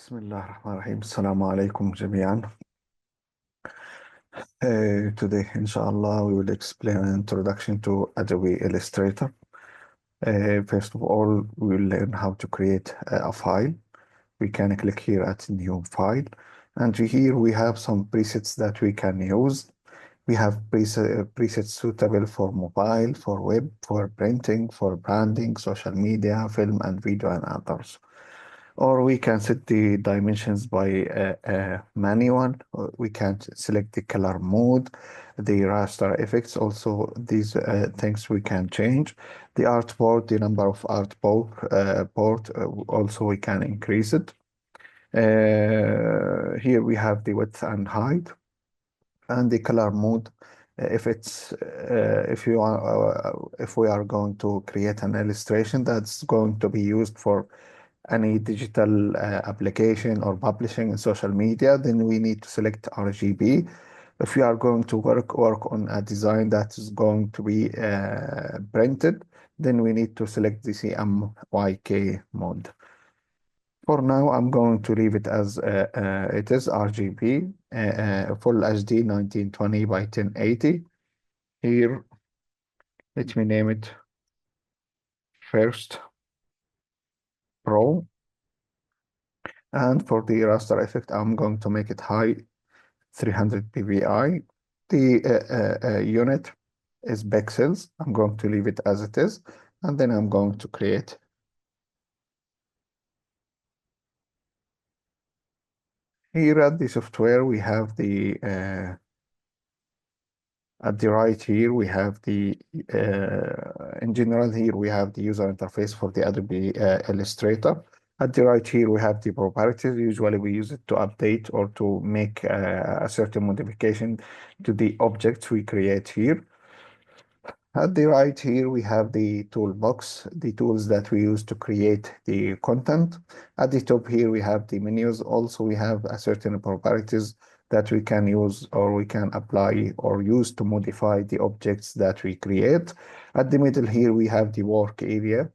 بسم الله الرحمن الرحيم. السلام عليكم جميعا. Today, inshallah, we will explain an introduction to Adobe Illustrator. First of all, we will learn how to create a file. We can click here at New File, and here we have some presets that we can use. We have presets suitable for mobile, for web, for printing, for branding, social media, film and video, and others. Or we can set the dimensions by manual. We can select the color mode, the raster effects. Also, these things we can change. The artboard, the number of port, also we can increase it. Here we have the width and height and the color mode. If we are going to create an illustration that's going to be used for any digital application or publishing in social media, then we need to select RGB. If we are going to work on a design that is going to be printed, then we need to select the CMYK mode. For now, I'm going to leave it as it is RGB, full HD 1920 by 1080. Here, let me name it First Pro. And for the raster effect, I'm going to make it high 300 ppi. The unit is pixels. I'm going to leave it as it is. And then I'm going to create. Here at the software, we have the at the right here, we have the, in general, here we have the user interface for the Adobe Illustrator. At the right here, we have the properties. Usually we use it to update or to make a certain modification to the objects we create here. At the right here, we have the toolbox, the tools that we use to create the content. At the top here, we have the menus. Also, we have a certain properties that we can use or we can apply or use to modify the objects that we create. At the middle here, we have the work area.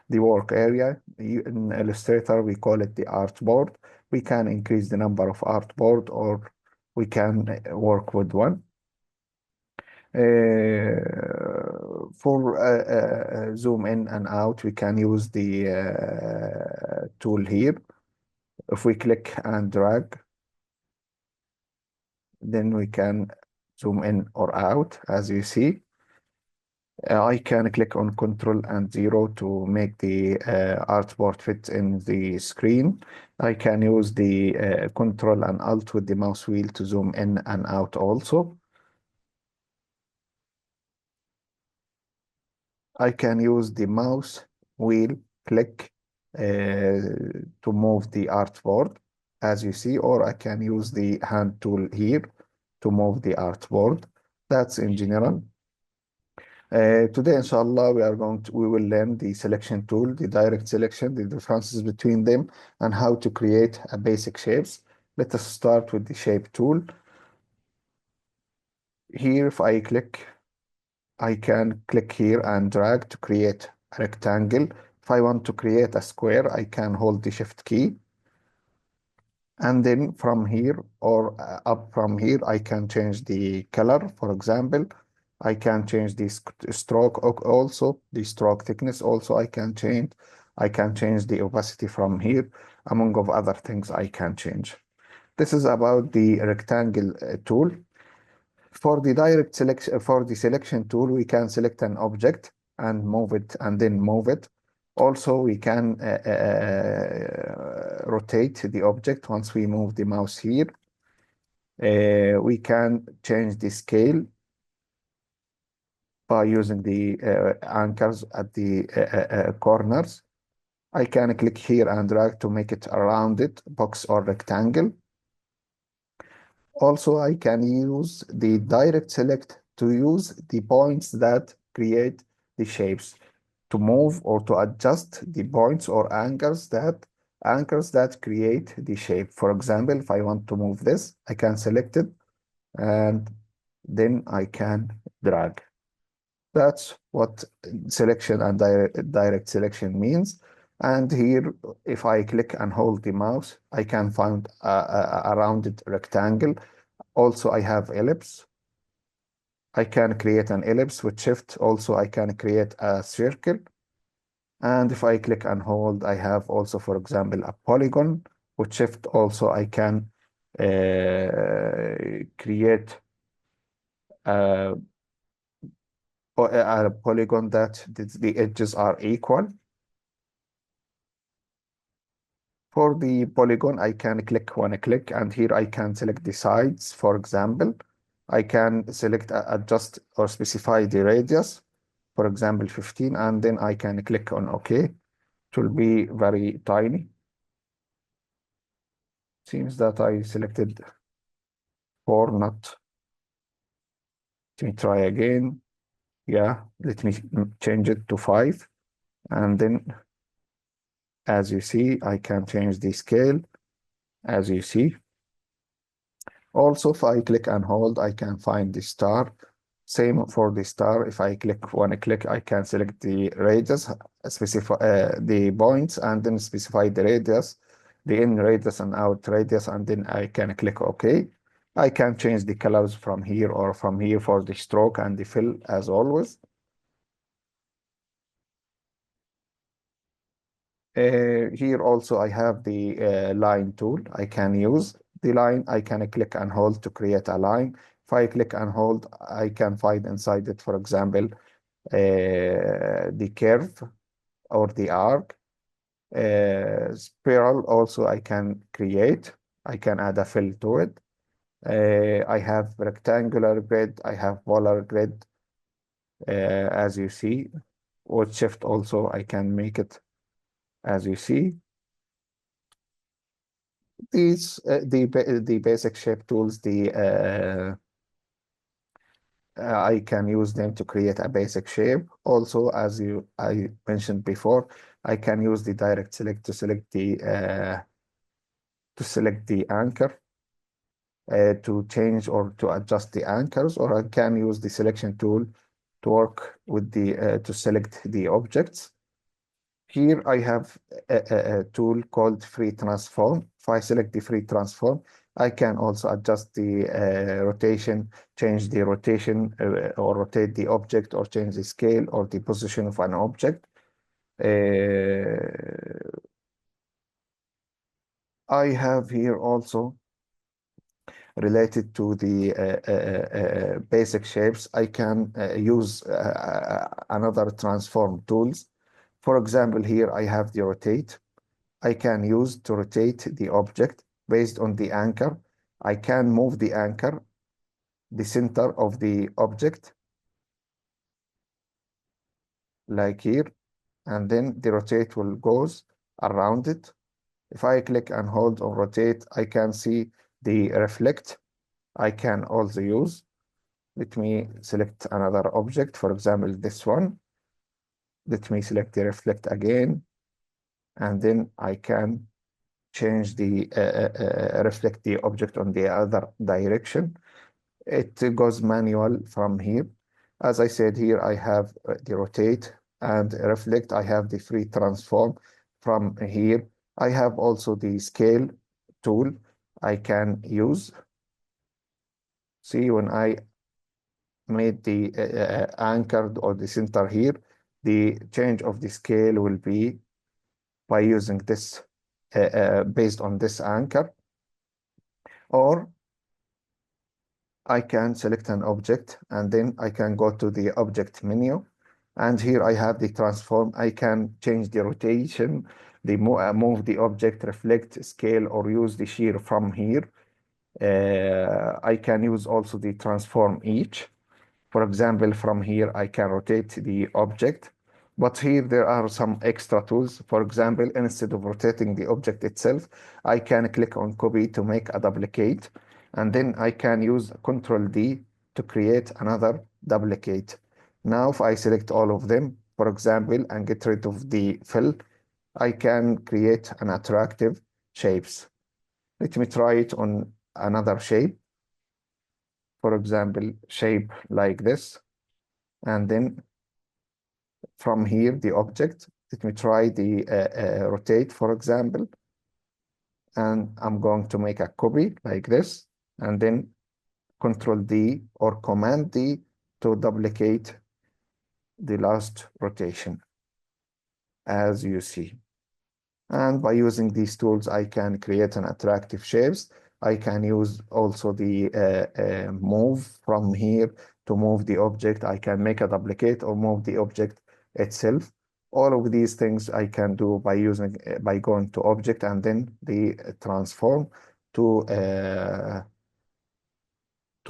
The work area, in Illustrator, we call it the artboard. We can increase the number of artboard or we can work with one. For zoom in and out, we can use the tool here. If we click and drag, then we can zoom in or out, as you see. I can click on Control and 0 to make the artboard fit in the screen. I can use the Control and Alt with the mouse wheel to zoom in and out also. I can use the mouse wheel click to move the artboard, as you see, or I can use the hand tool here to move the artboard. That's in general. Today, inshallah, we will learn the selection tool, the direct selection, the differences between them, and how to create a basic shapes. Let us start with the shape tool. Here, if I click, I can click here and drag to create a rectangle. If I want to create a square, I can hold the shift key. And then from here or up from here, I can change the color. For example, I can change the stroke also, the stroke thickness also I can change. I can change the opacity from here, among of other things I can change. This is about the rectangle tool. For the direct selection, for the selection tool, we can select an object and move it and then move it. Also, we can rotate the object once we move the mouse here. We can change the scale by using the anchors at the corners. I can click here and drag to make it a rounded box or rectangle. Also, I can use the direct select to use the points that create the shapes, to move or to adjust the points or anchors that create the shape. For example, if I want to move this, I can select it and then I can drag. That's what selection and direct selection means. And here, if I click and hold the mouse, I can find a rounded rectangle. Also, I have ellipse. I can create an ellipse with shift. Also, I can create a circle. And if I click and hold, I have also, for example, a polygon. With shift also, I can create a, a polygon that the edges are equal. For the polygon, I can click one click, and here I can select the sides, for example. I can select adjust or specify the radius, for example, 15, and then I can click on OK. It will be very tiny. Seems that I selected 4, not. Let me try again. Yeah, let me change it to 5. And then, as you see, I can change the scale, as you see. Also, if I click and hold, I can find the star. Same for the star. If I click one click, I can select the radius, specify the points, and then specify the radius, the in radius and out radius, and then I can click OK. I can change the colors from here or from here for the stroke and the fill as always. Here also I have the line tool I can use. The line I can click and hold to create a line. If I click and hold, I can find inside it, for example, the curve or the arc. Spiral also I can create. I can add a fill to it. I have rectangular grid. I have polar grid, as you see. With shift also I can make it as you see. These the basic shape tools, I can use them to create a basic shape. Also, as I mentioned before, I can use the direct select to select the anchor, to change or to adjust the anchors, or I can use the selection tool to work with the to select the objects. Here I have a tool called free transform. If I select the free transform, I can also adjust the rotation, change the rotation or rotate the object or change the scale or the position of an object. I have here also related to the basic shapes, I can use another transform tools. For example, here I have the rotate. I can use to rotate the object based on the anchor. I can move the anchor, the center of the object, like here, and then the rotate will goes around it. If I click and hold on rotate, I can see the reflect. I can also use. Let me select another object, for example, this one. Let me select the reflect again, and then I can change the reflect the object on the other direction. It goes manual from here. As I said here, I have the rotate and reflect. I have the free transform from here. I have also the scale tool I can use. See, when I made the anchored or the center here, the change of the scale will be by using this based on this anchor, or I can select an object and then I can go to the object menu, and here I have the transform. I can change the rotation, the move the object, reflect, scale, or use the shear from here. I can use also the transform each. For example, from here, I can rotate the object, but here there are some extra tools. For example, instead of rotating the object itself, I can click on copy to make a duplicate, and then I can use Control D to create another duplicate. Now, if I select all of them, for example, and get rid of the fill, I can create an attractive shapes. Let me try it on another shape. For example, shape like this. And then from here, the object, Let me try the rotate, for example, and I'm going to make a copy like this, and then Control D or Command D to duplicate the last rotation, as you see. And by using these tools, I can create an attractive shapes. I can use also the move from here to move the object. I can make a duplicate or move the object itself. All of these things I can do by using by going to object and then the transform to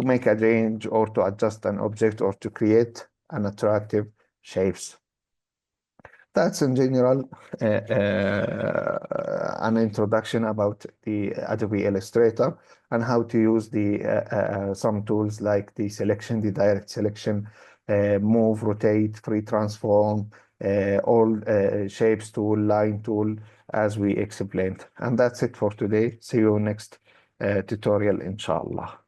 make a change or to adjust an object or to create an attractive shapes. That's in general an introduction about the Adobe Illustrator and how to use the some tools like the selection, the direct selection, move, rotate, free transform, all shapes tool, line tool, as we explained. And that's it for today. See you next tutorial, inshallah.